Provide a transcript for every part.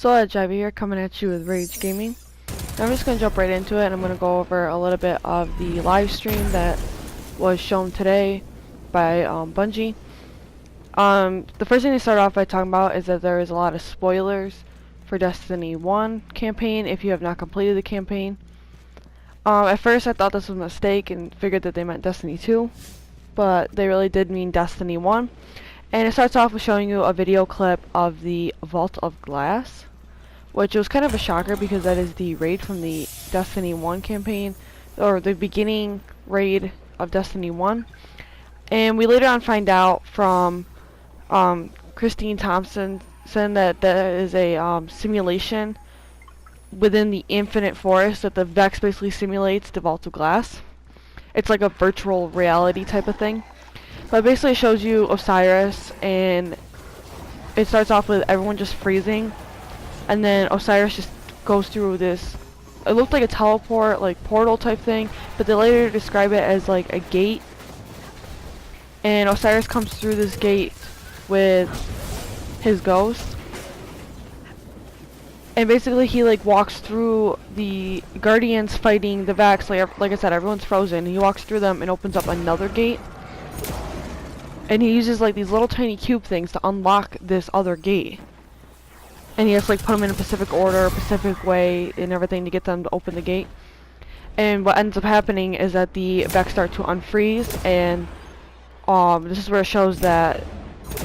So Jivey here, coming at you with Rage Gaming. I'm just going to jump right into it, and I'm going to go over a little bit of the live stream that was shown today by Bungie. The first thing to start off by talking about is that there is a lot of spoilers for Destiny 1 campaign if you have not completed the campaign. At first I thought this was a mistake and figured that they meant Destiny 2, but they really did mean Destiny 1. And it starts off with showing you a video clip of the Vault of Glass, which was kind of a shocker because that is the raid from the Destiny 1 campaign, or the beginning raid of Destiny 1. And we later on find out from Christine Thompson that there is a simulation within the Infinite Forest that the Vex basically simulates the Vault of Glass. It's like a virtual reality type of thing. But basically it shows you Osiris, and it starts off with everyone just freezing, and then Osiris just goes through this, it looked like a teleport, like portal type thing, but they later describe it as like a gate. And Osiris comes through this gate with his ghost, and basically he like walks through the Guardians fighting the Vex. Like I said, everyone's frozen. He walks through them and opens up another gate. And he uses like these little tiny cube things to unlock this other gate. And he has to like put them in a specific order, a specific way, and everything to get them to open the gate. And what ends up happening is that the Vex start to unfreeze, and this is where it shows that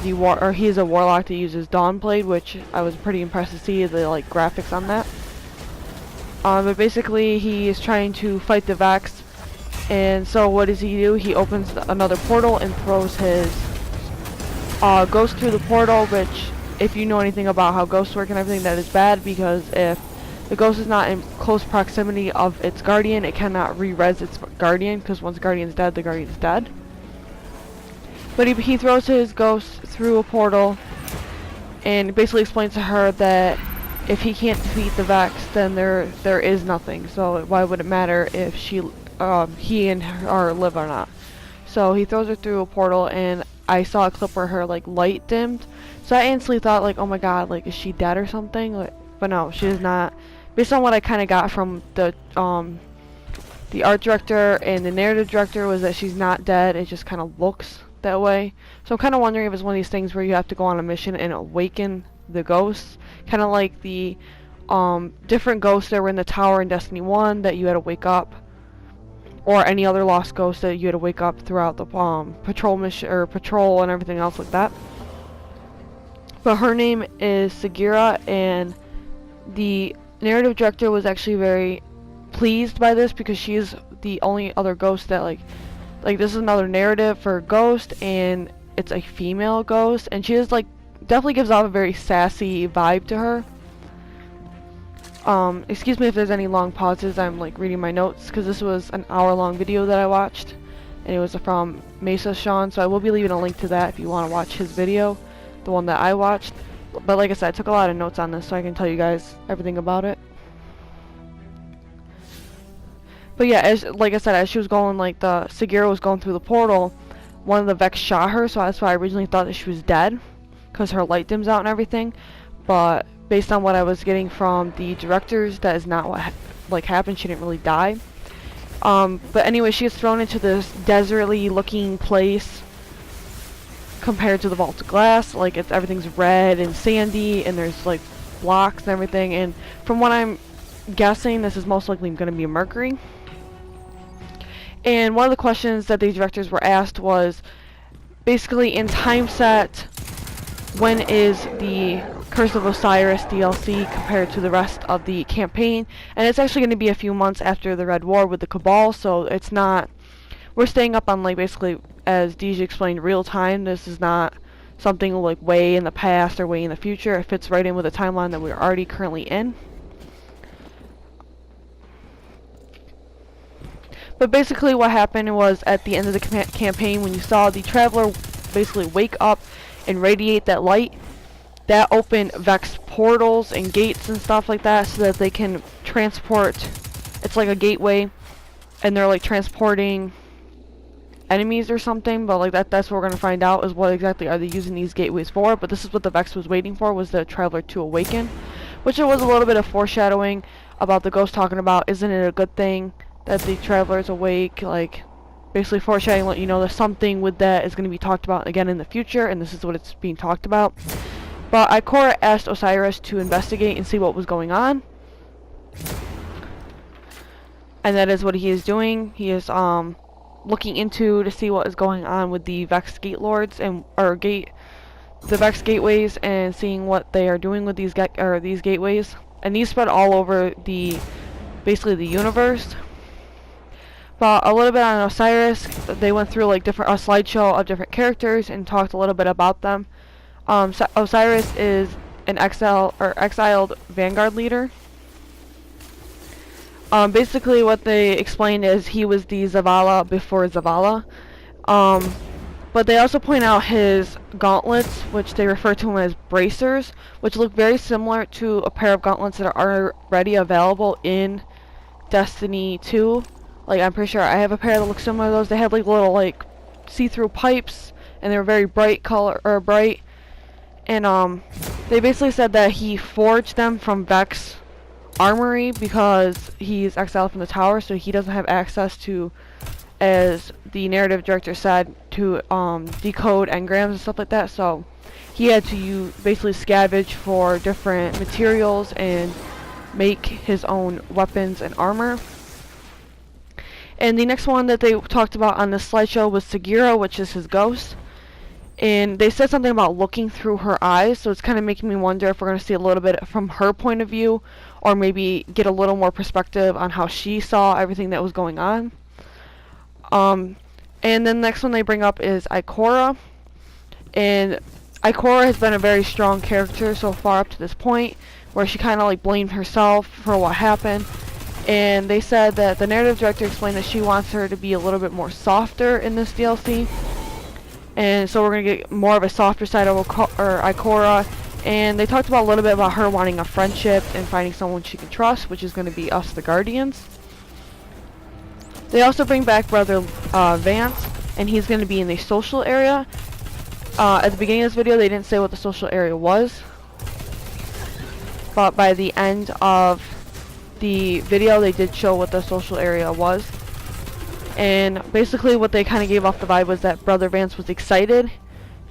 he is a warlock that uses Dawnblade, which I was pretty impressed to see the like graphics on that. But basically he is trying to fight the Vex. And so what does he do? He opens another portal and throws his ghost through the portal, which, if you know anything about how ghosts work and everything, that is bad, because if the ghost is not in close proximity of its guardian, it cannot re-res its guardian, because once the guardian's dead, the guardian's dead. But he throws his ghost through a portal and basically explains to her that if he can't defeat the Vex, then there is nothing. So why would it matter if he and her live or not? So he throws her through a portal, and I saw a clip where her like light dimmed, so I instantly thought like, oh my god, like is she dead or something? Like, but no, she is not. Based on what I kind of got from the art director and the narrative director, was that she's not dead. It just kind of looks that way. So I'm kind of wondering if it's one of these things where you have to go on a mission and awaken the ghosts, kind of like the different ghosts that were in the tower in Destiny 1 that you had to wake up, or any other lost ghost that you had to wake up throughout the patrol mission or patrol and everything else like that. But her name is Sagira, and the narrative director was actually very pleased by this, because she is the only other ghost that like this is another narrative for Ghost, and it's a female ghost, and she is like definitely gives off a very sassy vibe to her. Excuse me if there's any long pauses. I'm like reading my notes because this was an hour-long video that I watched, and it was from Mesa Sean, so I will be leaving a link to that if you want to watch his video, the one that I watched. But like I said, I took a lot of notes on this so I can tell you guys everything about it. But yeah, like I said, as she was going, like the Sagira was going through the portal, one of the Vex shot her, so that's why I originally thought that she was dead, because her light dims out and everything. But based on what I was getting from the directors, that is not what happened. She didn't really die. But anyway, she gets thrown into this deserty looking place compared to the Vault of Glass. Like everything's red and sandy, and there's like blocks and everything. And from what I'm guessing, this is most likely going to be Mercury. And one of the questions that the directors were asked was basically, in time set, when is the Curse of Osiris DLC compared to the rest of the campaign? And it's actually going to be a few months after the Red War with the Cabal, so it's not, we're staying up on like basically, as DJ explained, real time. This is not something like way in the past or way in the future. It fits right in with the timeline that we're already currently in. But basically what happened was, at the end of the campaign, when you saw the Traveler basically wake up and radiate that light, that opened Vex portals and gates and stuff like that, so that they can transport. It's like a gateway, and they're like transporting enemies or something. But like that's what we're gonna find out, is what exactly are they using these gateways for. But this is what the Vex was waiting for, was the Traveler to awaken, which it was a little bit of foreshadowing about the ghost talking about, isn't it a good thing that the traveler is awake, like basically foreshadowing, let you know there's something with that is going to be talked about again in the future, and this is what it's being talked about. But Cora asked Osiris to investigate and see what was going on. And that is what he is doing. He is looking into to see what is going on with the Vex Gate Lords and the Vex Gateways, and seeing what they are doing with these gateways. And these spread all over basically the universe. But a little bit on Osiris, they went through like a slideshow of different characters and talked a little bit about them. Osiris is an exiled Vanguard leader. Basically what they explained is he was the Zavala before Zavala. But they also point out his gauntlets, which they refer to him as bracers, which look very similar to a pair of gauntlets that are already available in Destiny 2. Like, I'm pretty sure I have a pair that looks similar to those. They had like little like see-through pipes, and they were very bright. And they basically said that he forged them from Vex Armory because he's exiled from the tower, so he doesn't have access to, as the narrative director said, to decode engrams and stuff like that. So he had to basically scavenge for different materials and make his own weapons and armor. And the next one that they talked about on this slideshow was Sagira, which is his ghost. And they said something about looking through her eyes, so it's kind of making me wonder if we're going to see a little bit from her point of view, or maybe get a little more perspective on how she saw everything that was going on. And then the next one they bring up is Cora. And Cora has been a very strong character so far up to this point, where she kind of like blamed herself for what happened. And they said that the narrative director explained that she wants her to be a little bit more softer in this DLC. And so we're going to get more of a softer side of Cora. And they talked about a little bit about her wanting a friendship and finding someone she can trust, which is going to be us, the Guardians. They also bring back Brother Vance, and he's going to be in the social area. At the beginning of this video, they didn't say what the social area was. But by the end of the video, they did show what the social area was. And basically what they kind of gave off the vibe was that Brother Vance was excited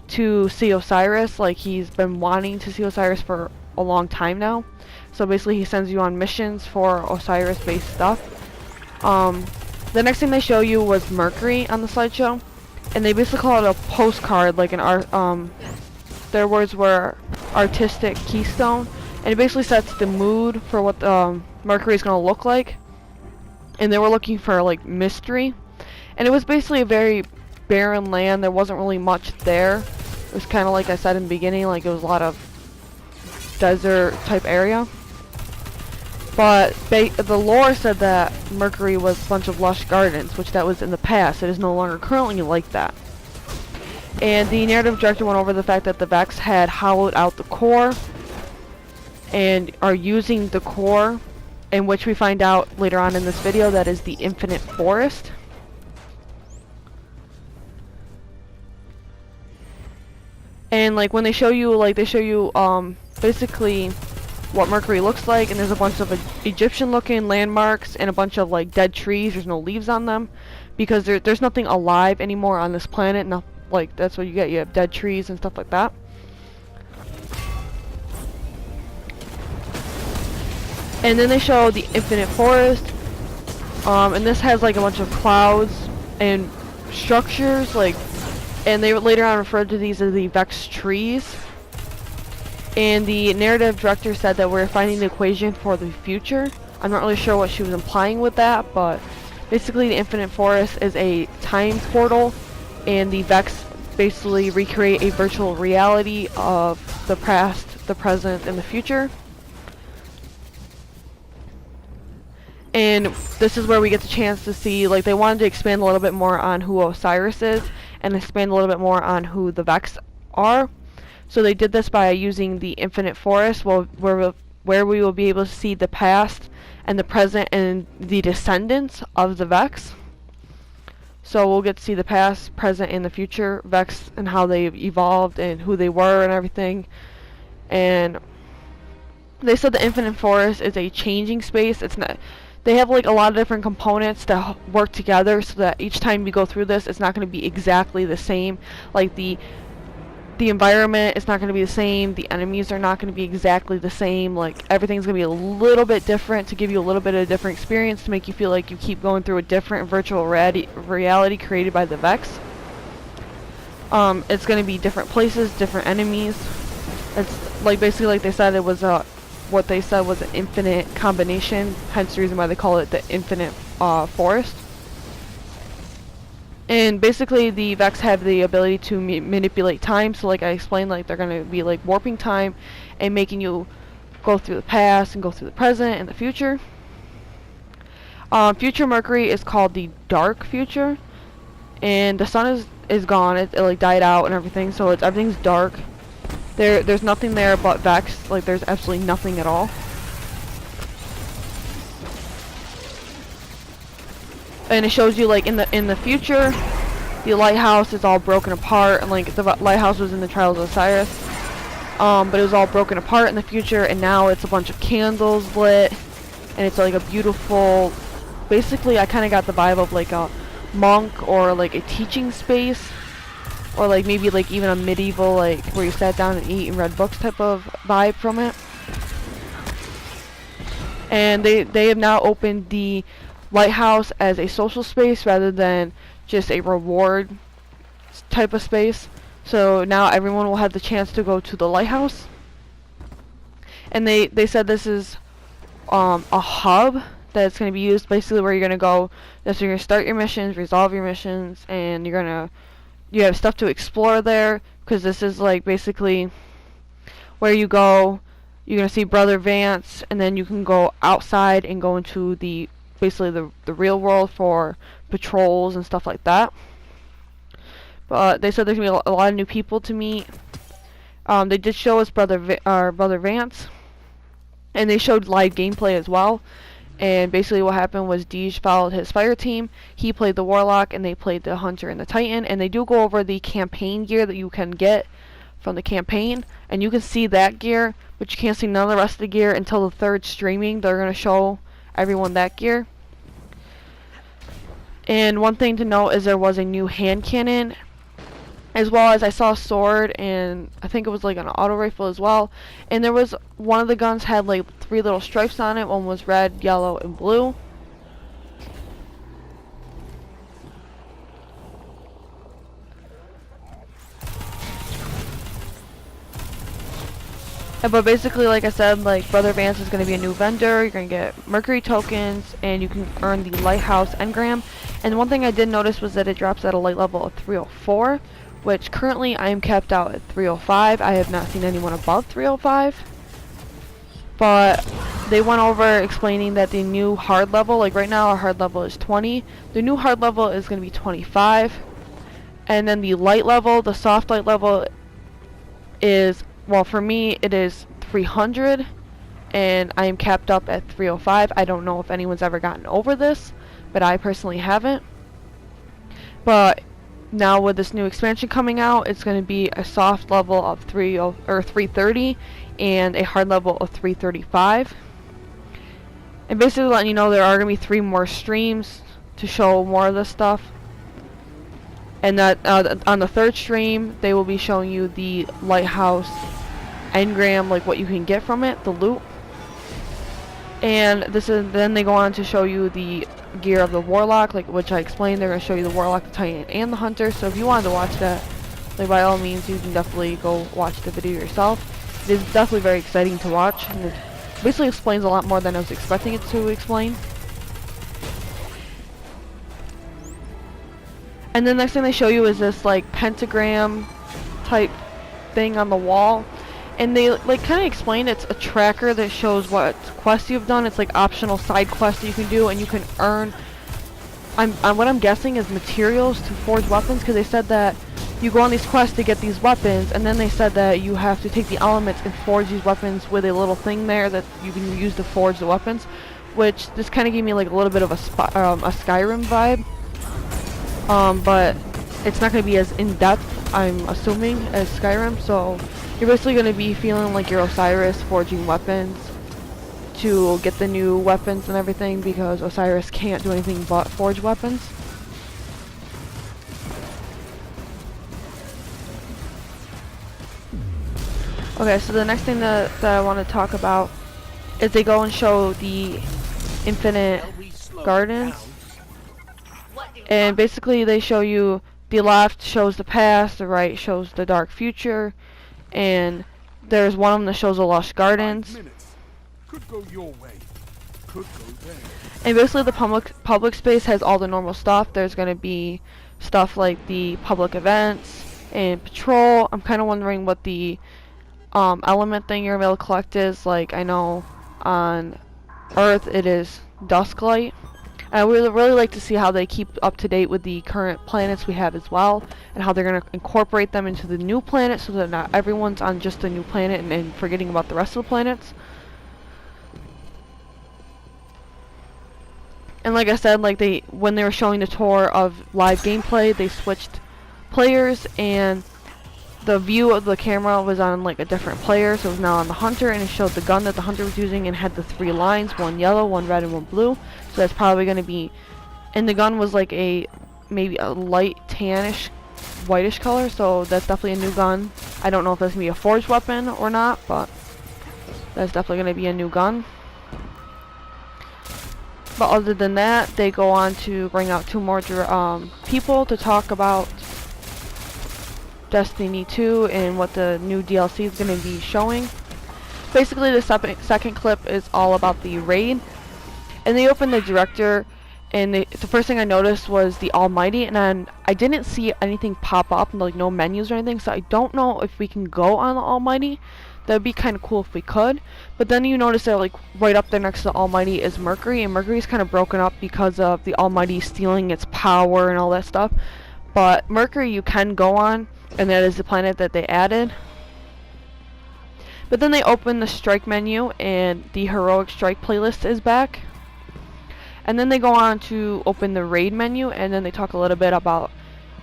to see Osiris. Like, he's been wanting to see Osiris for a long time now. So basically he sends you on missions for Osiris-based stuff. The next thing they show you was Mercury on the slideshow. And they basically call it a postcard, like an art, their words were artistic keystone. And it basically sets the mood for what Mercury is going to look like. And they were looking for like mystery, and it was basically a very barren land. There wasn't really much there. It was kind of like I said in the beginning, like it was a lot of desert type area. But the lore said that Mercury was a bunch of lush gardens, which that was in the past. It is no longer currently like that. And the narrative director went over the fact that the Vex had hollowed out the core and are using the core, in which we find out later on in this video that is the Infinite Forest. And like when they show you, basically what Mercury looks like, and there's a bunch of Egyptian looking landmarks and a bunch of like dead trees. There's no leaves on them because there's nothing alive anymore on this planet. No, like that's what you get. You have dead trees and stuff like that. And then they show the Infinite Forest, and this has like a bunch of clouds and structures, like, and they later on referred to these as the Vex trees. And the narrative director said that we're finding the equation for the future. I'm not really sure what she was implying with that, but basically the Infinite Forest is a time portal, and the Vex basically recreate a virtual reality of the past, the present, and the future. And this is where we get the chance to see, like, they wanted to expand a little bit more on who Osiris is and expand a little bit more on who the Vex are. So they did this by using the Infinite Forest, where we will be able to see the past and the present and the descendants of the Vex. So we'll get to see the past, present, and the future Vex and how they've evolved and who they were and everything. And They said the Infinite Forest is a changing space. It's not. They have like a lot of different components that work together, so that each time you go through this, it's not going to be exactly the same. Like the environment is not going to be the same. The enemies are not going to be exactly the same. Like everything's going to be a little bit different to give you a little bit of a different experience, to make you feel like you keep going through a different virtual reality created by the Vex. It's going to be different places, different enemies. It's like basically like they said, it was what they said was an infinite combination, hence the reason why they call it the Infinite Forest. And basically the Vex have the ability to manipulate time, so like I explained, like they're going to be like warping time and making you go through the past and go through the present and the future. Future Mercury is called the Dark Future, and the sun is gone. It like died out and everything, so everything's dark. There's nothing there but Vex. Like there's absolutely nothing at all. And it shows you like in the future, the lighthouse is all broken apart, and like the lighthouse was in the Trials of Osiris, but it was all broken apart in the future, and now it's a bunch of candles lit, and it's like a beautiful. Basically, I kind of got the vibe of like a monk or like a teaching space, or like maybe like even a medieval, like where you sat down and eat and read books type of vibe from it. And they have now opened the Lighthouse as a social space rather than just a reward type of space. So now everyone will have the chance to go to the Lighthouse. And they said this is a hub that's going to be used, basically where you're going to go. So you're going to start your missions, resolve your missions, and you have stuff to explore there, because this is like basically where you go. You're going to see Brother Vance, and then you can go outside and go into basically the real world for patrols and stuff like that. But they said there's going to be a lot of new people to meet. They did show us Brother Vance, and they showed live gameplay as well. And basically what happened was Deej followed his fire team. He played the Warlock, and they played the Hunter and the Titan. And they do go over the campaign gear that you can get from the campaign. And you can see that gear, but you can't see none of the rest of the gear until the third streaming. They're going to show everyone that gear. And one thing to note is there was a new hand cannon, as well as I saw a sword, and I think it was like an auto rifle as well. And there was one of the guns had like 3 little stripes on it. One was red, yellow, and blue. But basically, like I said, like Brother Vance is going to be a new vendor. You're going to get Mercury tokens, and you can earn the Lighthouse engram. And one thing I did notice was that it drops at a light level of 304, which currently I am capped out at 305. I have not seen anyone above 305. But they went over explaining that the new hard level, like right now our hard level is 20. The new hard level is going to be 25. And then the light level, the soft light level is, well, for me it is 300, and I am capped up at 305. I don't know if anyone's ever gotten over this, but I personally haven't. But now with this new expansion coming out, it's going to be a soft level of 330 and a hard level of 335. And basically letting you know there are going to be 3 more streams to show more of this stuff. And that on the 3rd stream, they will be showing you the Lighthouse engram, like what you can get from it, the loot. And then they go on to show you the gear of the Warlock, like which I explained. They're going to show you the Warlock, the Titan, and the Hunter. So if you wanted to watch that, like by all means, you can definitely go watch the video yourself. It is definitely very exciting to watch, and it basically explains a lot more than I was expecting it to explain. And the next thing they show you is this like pentagram type thing on the wall. And they like kind of explain it's a tracker that shows what quests you've done. It's like optional side quests that you can do, and you can earn, what I'm guessing is materials to forge weapons, because they said that you go on these quests to get these weapons, and then they said that you have to take the elements and forge these weapons with a little thing there that you can use to forge the weapons, which this kind of gave me like a little bit of a Skyrim vibe. But it's not going to be as in-depth I'm assuming, as Skyrim. So you're basically going to be feeling like you're Osiris, forging weapons to get the new weapons and everything, because Osiris can't do anything but forge weapons. Okay, so the next thing that I want to talk about is they go and show the infinite gardens. And basically they show you, the left shows the past, the right shows the dark future, and there's one of them that shows the lush gardens. Could go your way. Could go there. And basically the public space has all the normal stuff. There's going to be stuff like the public events and patrol. I'm kind of wondering what the element thing you're able to collect is. Like, I know on Earth it is Dusklight. I would really like to see how they keep up to date with the current planets we have as well, and how they're going to incorporate them into the new planet, so that not everyone's on just the new planet and forgetting about the rest of the planets. And like I said, like when they were showing the tour of live gameplay, they switched players, and the view of the camera was on like a different player, so it was now on the hunter, and it showed the gun that the hunter was using, and had the 3 lines, one yellow, one red, and one blue. So that's probably going to be, and the gun was like maybe a light tannish, whitish color, so that's definitely a new gun. I don't know if that's going to be a forged weapon or not, but that's definitely going to be a new gun. But other than that, they go on to bring out 2 more people to talk about Destiny 2 and what the new DLC is going to be showing. Basically, the second clip is all about the raid. And they opened the director, and the first thing I noticed was the Almighty, and then I didn't see anything pop up, like no menus or anything, so I don't know if we can go on the Almighty. That would be kind of cool if we could. But then you notice that like right up there next to the Almighty is Mercury, and Mercury's kind of broken up because of the Almighty stealing its power and all that stuff. But Mercury you can go on, and that is the planet that they added. But then they open the strike menu, and the heroic strike playlist is back. And then they go on to open the raid menu, and then they talk a little bit about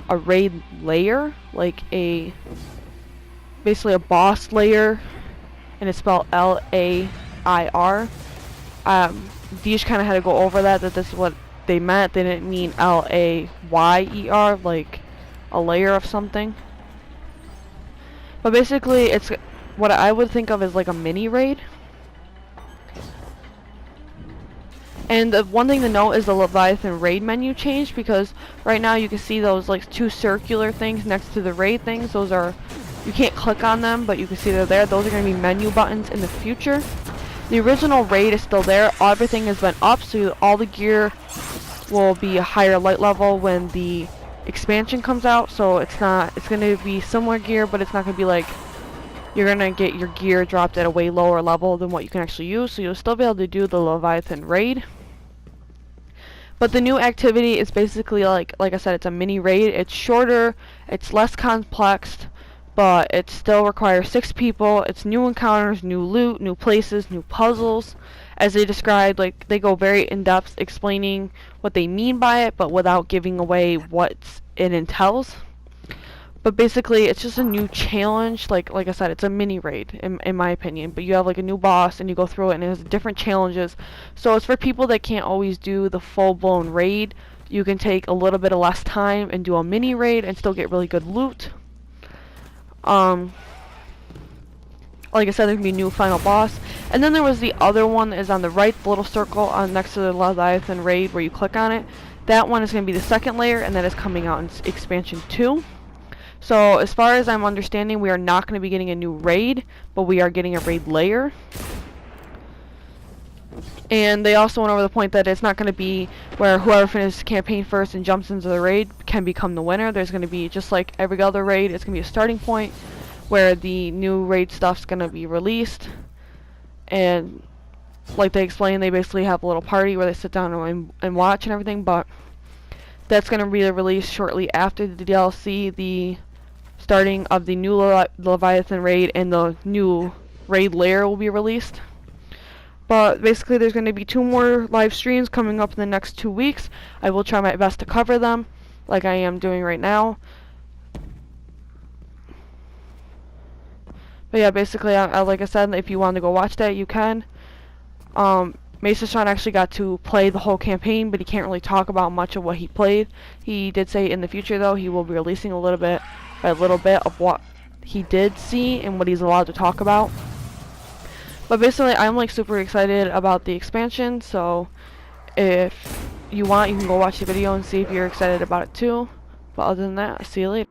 a raid layer, like basically a boss layer, and it's spelled L-A-I-R. These kind of had to go over that this is what they meant. They didn't mean L-A-Y-E-R, like a layer of something. But basically, it's what I would think of as like a mini raid. And the one thing to note is the Leviathan raid menu changed, because right now you can see those like 2 circular things next to the raid things. Those are, you can't click on them, but you can see they're there. Those are going to be menu buttons in the future. The original raid is still there. Everything has been up, so all the gear will be a higher light level when the expansion comes out. So it's going to be similar gear, but it's not going to be like you're going to get your gear dropped at a way lower level than what you can actually use. So you'll still be able to do the Leviathan raid. But the new activity is basically like I said, it's a mini raid. It's shorter, it's less complex, but it still requires 6 people. It's new encounters, new loot, new places, new puzzles. As they described, like they go very in depth explaining what they mean by it, but without giving away what it entails. But basically, it's just a new challenge. Like I said, it's a mini raid in my opinion. But you have like a new boss, and you go through it, and it has different challenges. So it's for people that can't always do the full-blown raid. You can take a little bit of less time and do a mini raid and still get really good loot. Like I said, there's gonna be a new final boss. And then there was the other one that is on the right, the little circle on next to the Leviathan raid where you click on it. That one is gonna be the second layer, and that is coming out in expansion 2. So as far as I'm understanding, we are not going to be getting a new raid, but we are getting a raid layer. And they also went over the point that it's not going to be where whoever finishes the campaign first and jumps into the raid can become the winner. There's going to be, just like every other raid, it's going to be a starting point where the new raid stuff's going to be released. And like they explained, they basically have a little party where they sit down and watch and everything, but that's going to be released shortly after the DLC, the starting of the new Leviathan raid, and the new raid layer will be released. But basically there's going to be 2 more live streams coming up in the next 2 weeks. I will try my best to cover them like I am doing right now. But yeah, basically, like I said, if you want to go watch that, you can. Mesa Sean actually got to play the whole campaign, but he can't really talk about much of what he played. He did say in the future, though, he will be releasing a little bit by a little bit of what he did see and what he's allowed to talk about. But basically, I'm like super excited about the expansion, so if you want, you can go watch the video and see if you're excited about it too. But other than that, I'll see you later.